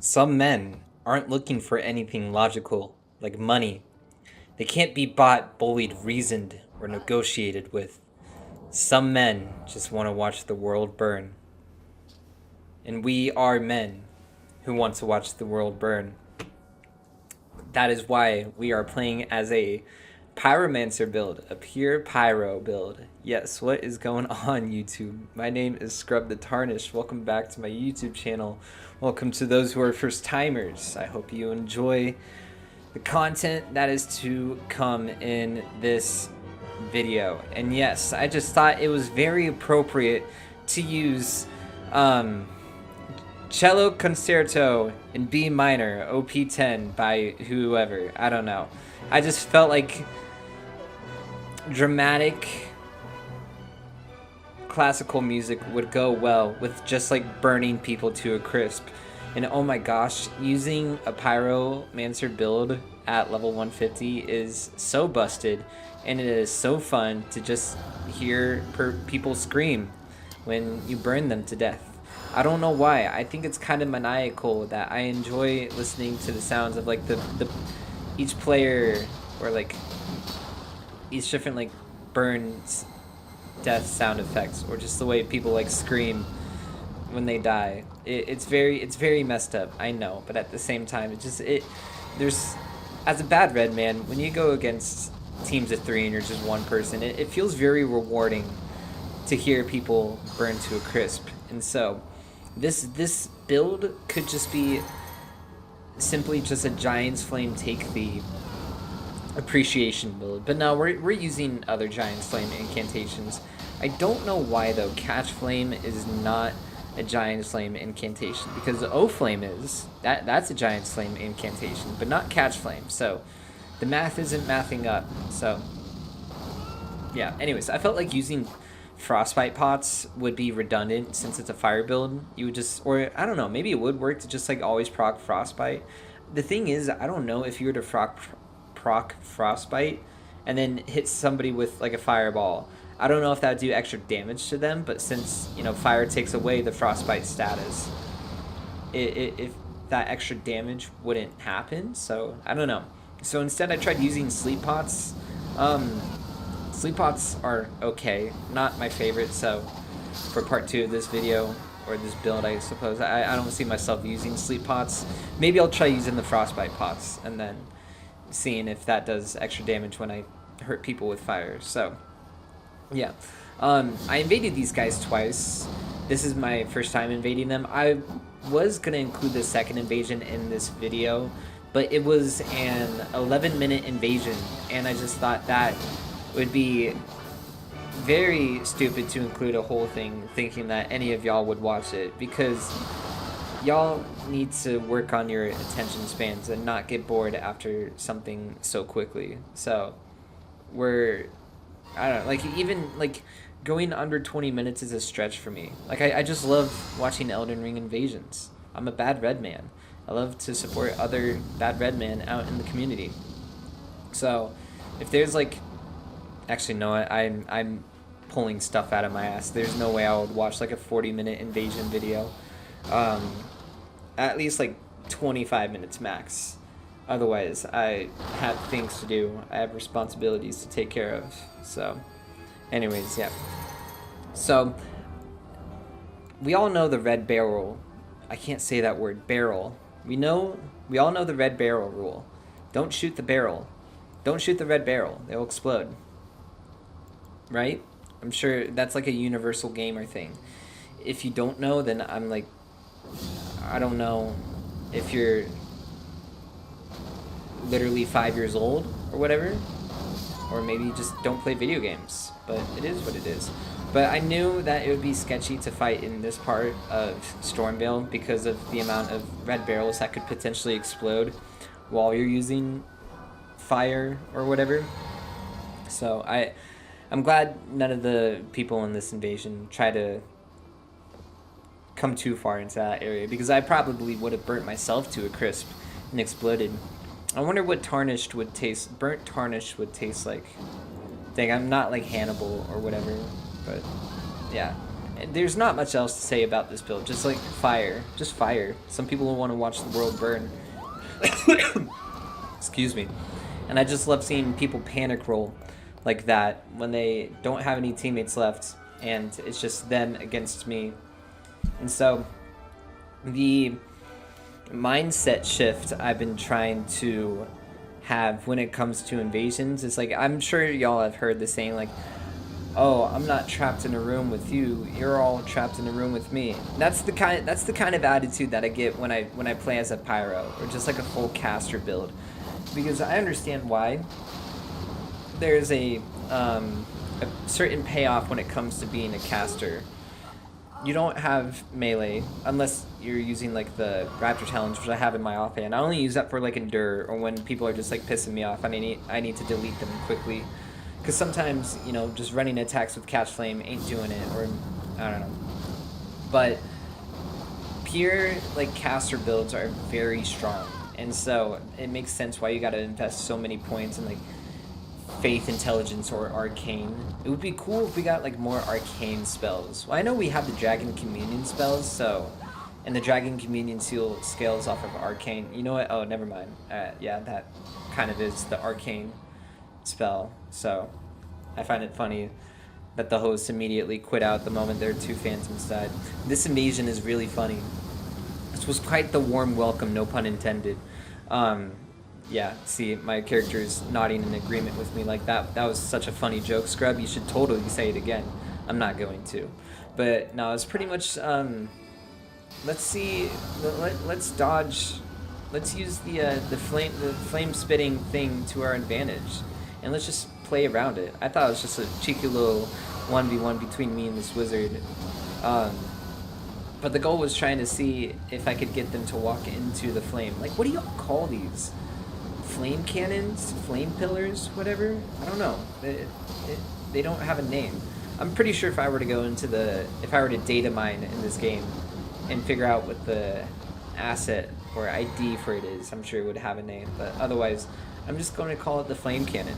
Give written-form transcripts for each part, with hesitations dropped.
Some men aren't looking for anything logical, like money. They can't be bought, bullied, reasoned, or negotiated with. Some men just want to watch the world burn. And we are men who want to watch the world burn. That is why we are playing as a Pyromancer build, a pure Pyro build. Yes, what is going on, YouTube? My name is Scrub the Tarnished. Welcome back to my YouTube channel. Welcome to those who are first timers. I hope you enjoy the content that is to come in this video. And yes, I just thought it was very appropriate to use Cello Concerto in B minor, OP10 by whoever. I don't know. I just felt like dramatic classical music would go well with just like burning people to a crisp. And oh my gosh, using a Pyromancer build at level 150 is so busted, and it is so fun to just hear people scream when you burn them to death. I don't know why. I think it's kind of maniacal that I enjoy listening to the sounds of like the each player, or like each different like burns death sound effects, or just the way people like scream when they die. It's very messed up, I know, but at the same time there's, as a bad red man, when you go against teams of 3 and you're just one person, it feels very rewarding to hear people burn to a crisp. And so this build could just be simply just a Giantsflame take the appreciation build, but no, we're using other Giantsflame Incantations. I don't know why though Catch Flame is not a Giantsflame Incantation, because O Flame is. That's a Giantsflame Incantation, but not Catch Flame. So the math isn't mathing up. So yeah, anyways, I felt like using Frostbite pots would be redundant since it's a fire build. You would just, or I don't know, maybe it would work to just like always proc Frostbite. The thing is, I don't know if you were to proc Frostbite and then hit somebody with like a fireball, I don't know if that would do extra damage to them, but since, you know, fire takes away the Frostbite status, if that extra damage wouldn't happen. So I don't know. So instead I tried using sleep pots. Sleep pots are okay, not my favorite. So for part 2 of this video, or this build, I suppose, I don't see myself using sleep pots. Maybe I'll try using the Frostbite pots and then seeing if that does extra damage when I hurt people with fire. So yeah, I invaded these guys twice. This is my first time invading them. I was gonna include the second invasion in this video, but it was an 11-minute invasion, and I just thought that would be very stupid to include a whole thing thinking that any of y'all would watch it, because y'all need to work on your attention spans and not get bored after something so quickly. So I don't know, like, even like going under 20 minutes is a stretch for me. Like, I just love watching Elden Ring invasions. I'm a bad red man. I love to support other bad red men out in the community. So if there's like, actually no, I'm pulling stuff out of my ass. There's no way I would watch like a 40-minute invasion video. At least like 25 minutes max. Otherwise, I have things to do. I have responsibilities to take care of. So, anyways, yeah. So, we all know the red barrel. I can't say that word, barrel. We all know the red barrel rule. Don't shoot the barrel. Don't shoot the red barrel. They'll explode. Right? I'm sure that's like a universal gamer thing. If you don't know, then I'm like, I don't know if you're literally 5 years old or whatever, or maybe you just don't play video games, but it is what it is. But I knew that it would be sketchy to fight in this part of Stormveil because of the amount of red barrels that could potentially explode while you're using fire or whatever. So I'm glad none of the people in this invasion try to come too far into that area, because I probably would have burnt myself to a crisp and exploded. I wonder what burnt tarnished would taste like. I'm not like Hannibal or whatever, but yeah. there's not much else to say about this build. Just like fire, just fire. Some people will want to watch the world burn. Excuse me. And I just love seeing people panic roll like that when they don't have any teammates left and it's just them against me. And so the mindset shift I've been trying to have when it comes to invasions is like, I'm sure y'all have heard the saying like, oh, I'm not trapped in a room with you, you're all trapped in a room with me. That's the kind of attitude that I get when I play as a pyro or just like a full caster build, because I understand why there's a certain payoff when it comes to being a caster. You don't have melee unless you're using like the Raptor Challenge, which I have in my offhand. I only use that for like Endure or when people are just like pissing me off. I need to delete them quickly, because sometimes, you know, just running attacks with Giantsflame ain't doing it, or I don't know. But pure like caster builds are very strong, and so it makes sense why you got to invest so many points in like Faith, Intelligence, or Arcane. It would be cool if we got like more Arcane spells. Well, I know we have the Dragon Communion spells, so, and the Dragon Communion seal scales off of Arcane. You know what? Oh, never mind. Yeah, that kind of is the Arcane spell. So I find it funny that the host immediately quit out the moment their two phantoms died. This invasion is really funny. This was quite the warm welcome, no pun intended. Yeah, see, my character is nodding in agreement with me like that. That was such a funny joke, Scrub. You should totally say it again. I'm not going to. But no, it's pretty much, let's see, let's dodge, let's use the flame spitting thing to our advantage. And let's just play around it. I thought it was just a cheeky little 1v1 between me and this wizard. But the goal was trying to see if I could get them to walk into the flame. Like, what do y'all call these? Flame cannons? Flame pillars? Whatever? I don't know. They don't have a name. I'm pretty sure if I were to go into if I were to data mine in this game and figure out what the asset or ID for it is, I'm sure it would have a name. But otherwise, I'm just going to call it the flame cannon.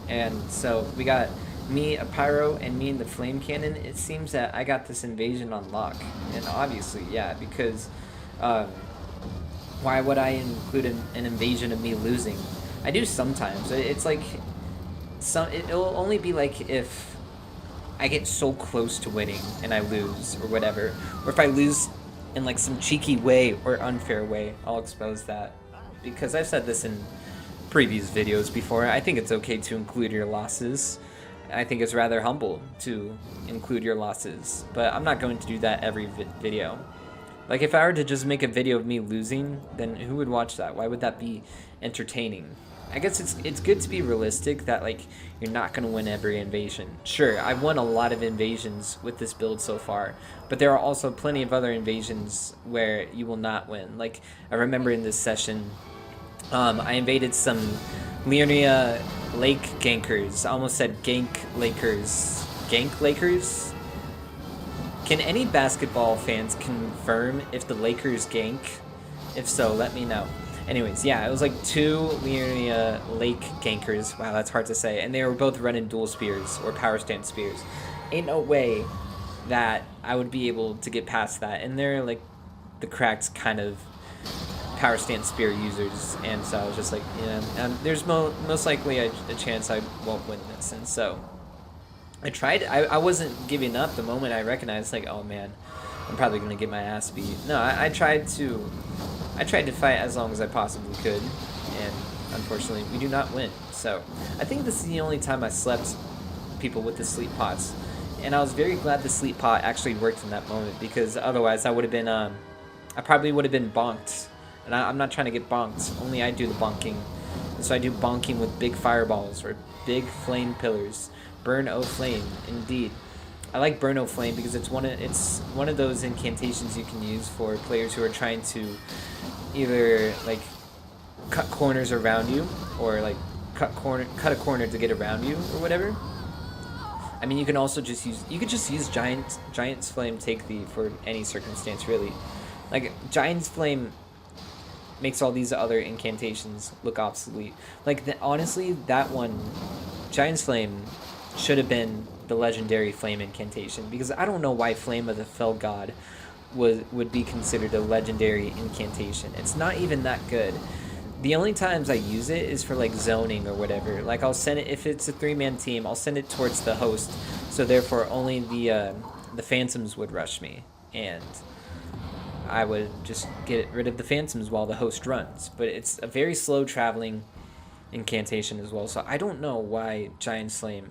And so we got me, a pyro, and me and the flame cannon. It seems that I got this invasion on lock. And obviously, yeah, because why would I include an invasion of me losing? I do sometimes. It's like, it'll only be like if I get so close to winning and I lose or whatever. Or if I lose in like some cheeky way or unfair way, I'll expose that. Because I've said this in previous videos before, I think it's okay to include your losses. I think it's rather humble to include your losses. But I'm not going to do that every video. Like, if I were to just make a video of me losing, then who would watch that? Why would that be entertaining? I guess it's good to be realistic that, like, you're not going to win every invasion. Sure, I've won a lot of invasions with this build so far, but there are also plenty of other invasions where you will not win. Like, I remember in this session, I invaded some Liurnia Lake gankers. I almost said gank Lakers. Gank Lakers? Can any basketball fans confirm if the Lakers gank? If so, let me know. Anyways, yeah, it was like two Liurnia Lake gankers. Wow, that's hard to say. And they were both running dual spears or power stance spears. Ain't no way that I would be able to get past that. And they're like the cracked kind of power stance spear users. And so I was just like, yeah, there's most likely a chance I won't win this. And so I tried. I wasn't giving up the moment I recognized, like, oh man, I'm probably gonna get my ass beat. No, I tried to fight as long as I possibly could, and unfortunately, we do not win. So I think this is the only time I slept people with the sleep pots, and I was very glad the sleep pot actually worked in that moment, because otherwise I would have been I probably would have been bonked, and I'm not trying to get bonked. Only I do the bonking, and so I do bonking with big fireballs or big flame pillars. Burn O Flame, indeed. I like Burn O Flame because it's one of those incantations you can use for players who are trying to either like cut corners around you or like cut a corner to get around you or whatever. I mean, you can also just use Giantsflame Take Thee for any circumstance, really. Like, Giantsflame makes all these other incantations look obsolete. Like, honestly, that one, Giantsflame, should have been the legendary flame incantation, because I don't know why Flame of the Fell God would be considered a legendary incantation. It's not even that good. The only times I use it is for like zoning or whatever. Like I'll send it, if it's a 3-man team, I'll send it towards the host, so therefore only the phantoms would rush me, and I would just get rid of the phantoms while the host runs. But it's a very slow traveling incantation as well, so I don't know why Giantsflame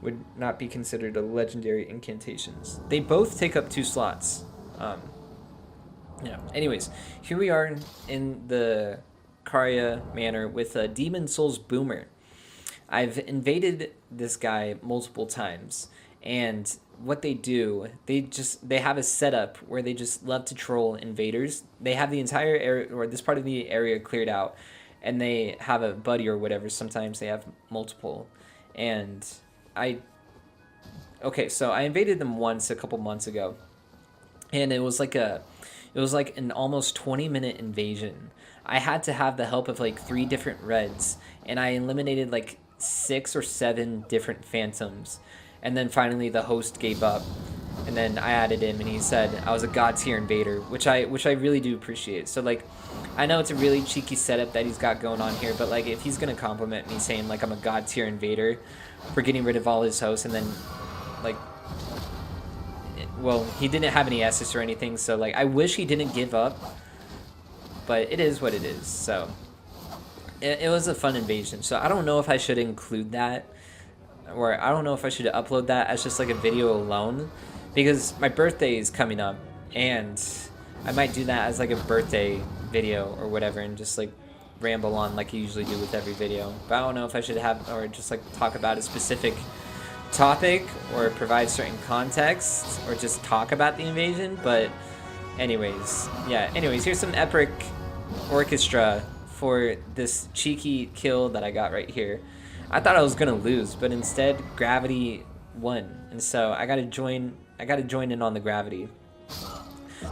would not be considered a legendary incantations. They both take up 2 slots. Yeah. Anyways, here we are in the Karya Manor with a Demon Souls Boomer. I've invaded this guy multiple times, and what they do, they have a setup where they just love to troll invaders. They have the entire area, or this part of the area, cleared out, and they have a buddy or whatever. Sometimes they have multiple, and so I invaded them once a couple months ago, and it was like an almost 20-minute invasion. I had to have the help of like 3 different reds, and I eliminated like 6 or 7 different phantoms, and then finally the host gave up, and then I added him, and he said I was a god tier invader, which I really do appreciate. So like, I know it's a really cheeky setup that he's got going on here, but like, if he's gonna compliment me saying like I'm a god tier invader for getting rid of all his hosts, and then like, well, he didn't have any S's or anything, so like, I wish he didn't give up, but it is what it is. So it was a fun invasion, so I don't know if I should include that, or I don't know if I should upload that as just like a video alone, because my birthday is coming up, and I might do that as like a birthday video or whatever, and just like ramble on like you usually do with every video. But I don't know if I should have, or just like talk about a specific topic, or provide certain context, or just talk about the invasion. But anyways, yeah, here's some epic orchestra for this cheeky kill that I got right here. I thought I was gonna lose, but instead gravity won, and so I gotta join in on the gravity.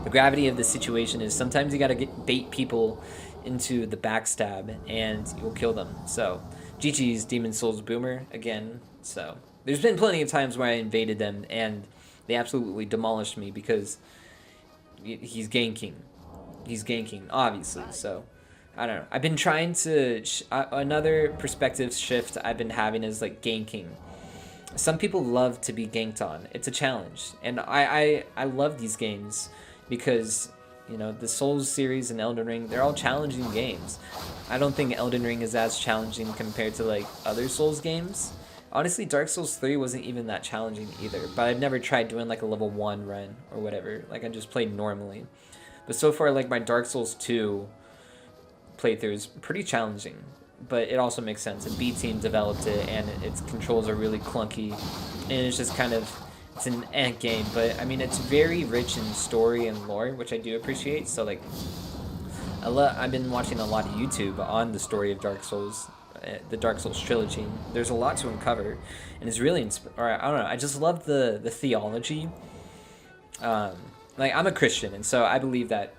The gravity of the situation is sometimes you gotta bait people into the backstab, and you'll kill them. So GG's Demon Souls Boomer again. So there's been plenty of times where I invaded them and they absolutely demolished me because he's ganking. He's ganking, obviously. So I don't know. I've been trying to another perspective shift I've been having is like ganking. Some people love to be ganked on. It's a challenge, and I love these games because, you know, the Souls series and Elden Ring, they're all challenging games. I don't think Elden Ring is as challenging compared to like other Souls games. Honestly, Dark Souls 3 wasn't even that challenging either, but I've never tried doing like a level 1 run or whatever. Like, I just played normally. But so far, like, my Dark Souls 2 playthrough is pretty challenging, but it also makes sense. And B-Team developed it, and its controls are really clunky, and it's just kind of, it's an game, but I mean, it's very rich in story and lore, which I do appreciate. So like, I've been watching a lot of YouTube on the story of Dark Souls, the Dark Souls trilogy. There's a lot to uncover, and it's really or I don't know, I just love the theology. Like, I'm a Christian, and so I believe that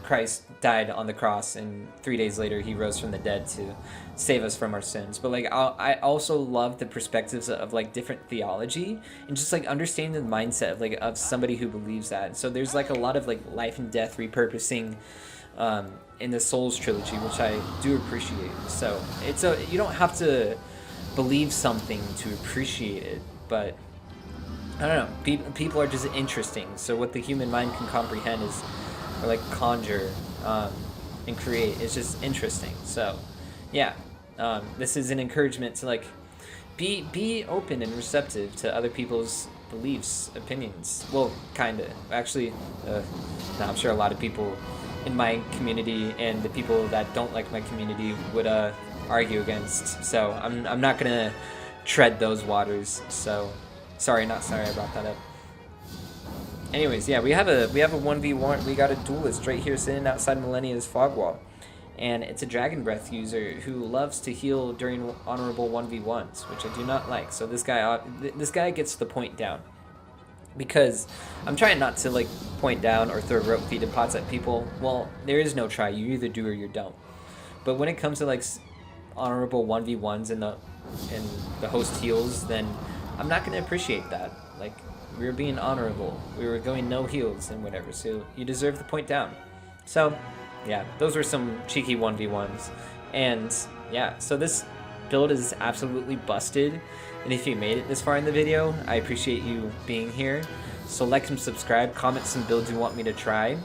Christ died on the cross, and 3 days later he rose from the dead to save us from our sins. But like, I also love the perspectives of like different theology, and just like understanding the mindset of like of somebody who believes that. So there's like a lot of like life and death repurposing in the Souls trilogy, which I do appreciate. So you don't have to believe something to appreciate it, but I don't know, people are just interesting. So what the human mind can comprehend is, or like conjure and create, is just interesting. So yeah, this is an encouragement to like be open and receptive to other people's beliefs, opinions. Well, kind of. Actually, no, I'm sure a lot of people in my community and the people that don't like my community would argue against. So I'm not gonna tread those waters. So not sorry I brought that up. Anyways, yeah, we have a 1v1. We got a duelist right here sitting outside Millennia's fog wall, and it's a Dragon Breath user who loves to heal during honorable 1v1s, which I do not like. So this guy gets the point down, because I'm trying not to like point down or throw rope feeding pots at people. Well, there is no try. You either do or you don't. But when it comes to like honorable 1v1s and the host heals, then I'm not gonna appreciate that. Like, we were being honorable. We were going no heals and whatever, so you deserve the point down. So, yeah, those were some cheeky 1v1s. And, yeah, so this build is absolutely busted. And if you made it this far in the video, I appreciate you being here. So like and subscribe, comment some builds you want me to try.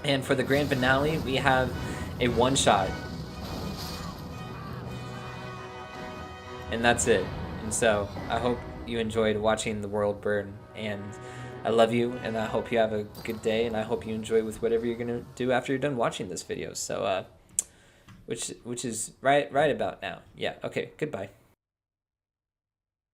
And for the grand finale, we have a one-shot. And that's it. And so, I hope you enjoyed watching the world burn, and I love you, and I hope you have a good day, and I hope you enjoy with whatever you're gonna do after you're done watching this video. So, which is right about now. Yeah. Okay. Goodbye.